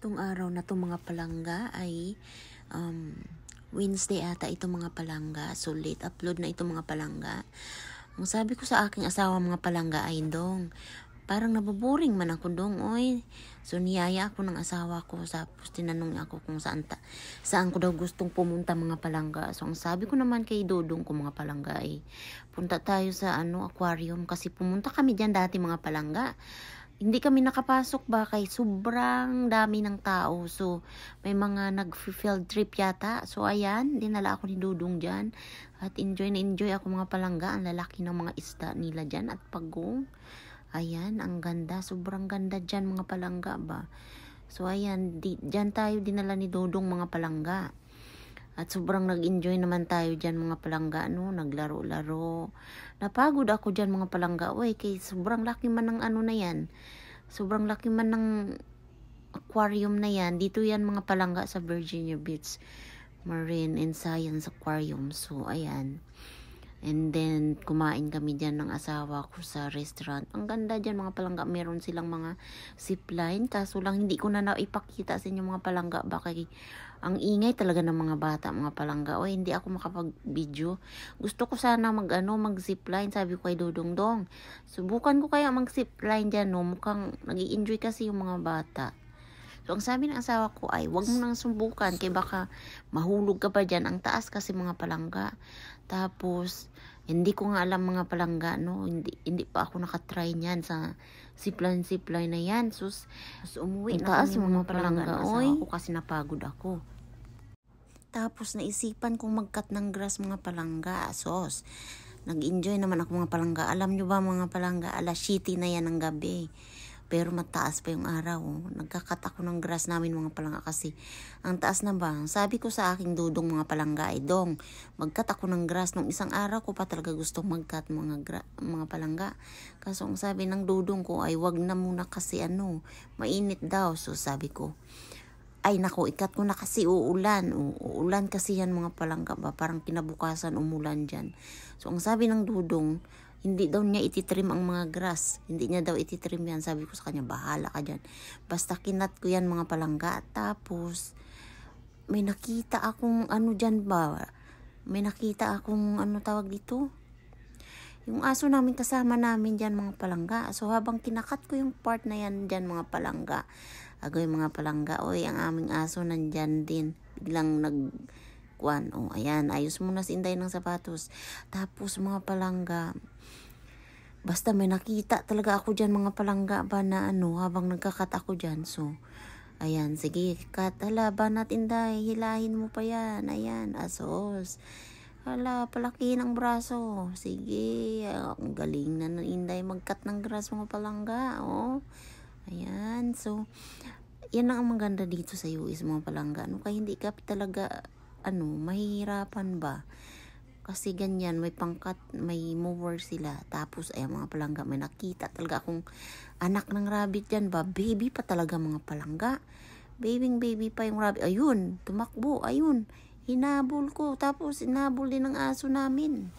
Itong araw na to mga palangga ay Wednesday ata itong mga palangga. So late upload na itong mga palangga. Ang sabi ko sa aking asawa mga palangga ay dong, parang naboboring man ako dong, oy. So niyaya ako ng asawa ko, tapos tinanong niya ako kung saan ko daw gustong pumunta mga palangga. So ang sabi ko naman kay Dodong ko mga palangga ay punta tayo sa aquarium kasi pumunta kami diyan dati mga palangga. Hindi kami nakapasok ba kay sobrang dami ng tao. So, may mga nag-field trip yata. So, ayan, dinala ako ni Dudong dyan. At enjoy na enjoy ako mga palangga. Ang lalaki ng mga isda nila dyan at pagong. Ayan, ang ganda. Sobrang ganda dyan mga palangga ba. So, ayan, dyan tayo dinala ni Dudong mga palangga. At sobrang nag-enjoy naman tayo dyan mga palangga, no? Naglaro-laro. Napagod ako dyan mga palangga. Uy, kay sobrang laki man ng na yan. Sobrang laki man ng aquarium na yan. Dito yan mga palangga sa Virginia Beach Marine and Science Aquarium. So, ayan. And then, kumain kami dyan ng asawa ko sa restaurant. Ang ganda dyan mga palangga. Meron silang mga zipline. Kaso lang, hindi ko na naipakita sa inyo mga palangga. Baka ang ingay talaga ng mga bata, mga palangga. O, hindi ako makapag-video. Gusto ko sana mag-zipline. Sabi ko kay Dodong, Dong, subukan ko kaya mag-zipline dyan, no? Mukhang nag-i-enjoy kasi yung mga bata. So, ang sabi ng asawa ko ay, wag mo nang subukan. Kaya baka mahulog ka pa dyan. Ang taas kasi mga palangga. Tapos, hindi ko nga alam mga palangga, no? Hindi pa ako nakatry niyan sa zipline na yan. So umuwi na kami mga palangga. Oy, ako kasi napagod ako. Tapos, naisipan kong mag-cut ng grass mga palangga. Sos, nag-enjoy naman ako mga palangga. Alam nyo ba mga palangga, alas 7 na yan ng gabi. Pero mataas pa yung araw. Nagkakat ako ng grass namin mga palangga kasi ang taas na ba? Sabi ko sa aking Dudong mga palangga ay, Dong, mag-cut ako ng grass. Nung isang araw ko pa talaga gustong mag-cut mga palangga. Kaso ang sabi ng Dudong ko ay, wag na muna kasi mainit daw. So sabi ko, ay nako, ikat ko na kasi uulan. Uulan kasi yan mga palangga ba? Parang kinabukasan umulan dyan. So ang sabi ng Dudong, hindi daw niya ititrim ang mga grass. Hindi niya daw ititrim yan. Sabi ko sa kanya, bahala ka dyan. Basta kinat ko yan mga palangga. Tapos, may nakita akong dyan ba? May nakita akong tawag dito? Yung aso namin kasama namin dyan mga palangga. So habang kinakat ko yung part na yan dyan mga palangga. Agoy mga palangga. Oy, ang aming aso nandyan din. Biglang ayan, ayos muna si Inday ng sapatos. Tapos mga palangga, basta may nakita talaga ako dyan mga palangga ba na habang nagkakat ako dyan. So, ayan, sige, cut. Hala, banat Inday, hilahin mo pa yan. Ayan, asos. Hala, palaki ng braso. Sige, ang galing na ng Inday mag-cut ng grass mga palangga. Oh, ayan, so, yan ang maganda dito sa US mga palangga. Kaya hindi ka talaga, mahihirapan ba? Kasi ganyan, may pangkat, may mower sila. Tapos, ay mga palangga, may nakita talaga akong anak ng rabbit dyan ba? Baby pa talaga mga palangga. Baby pa yung rabbit. Ayun, tumakbo, ayun. Hinabol ko. Tapos, hinabol din ng aso namin.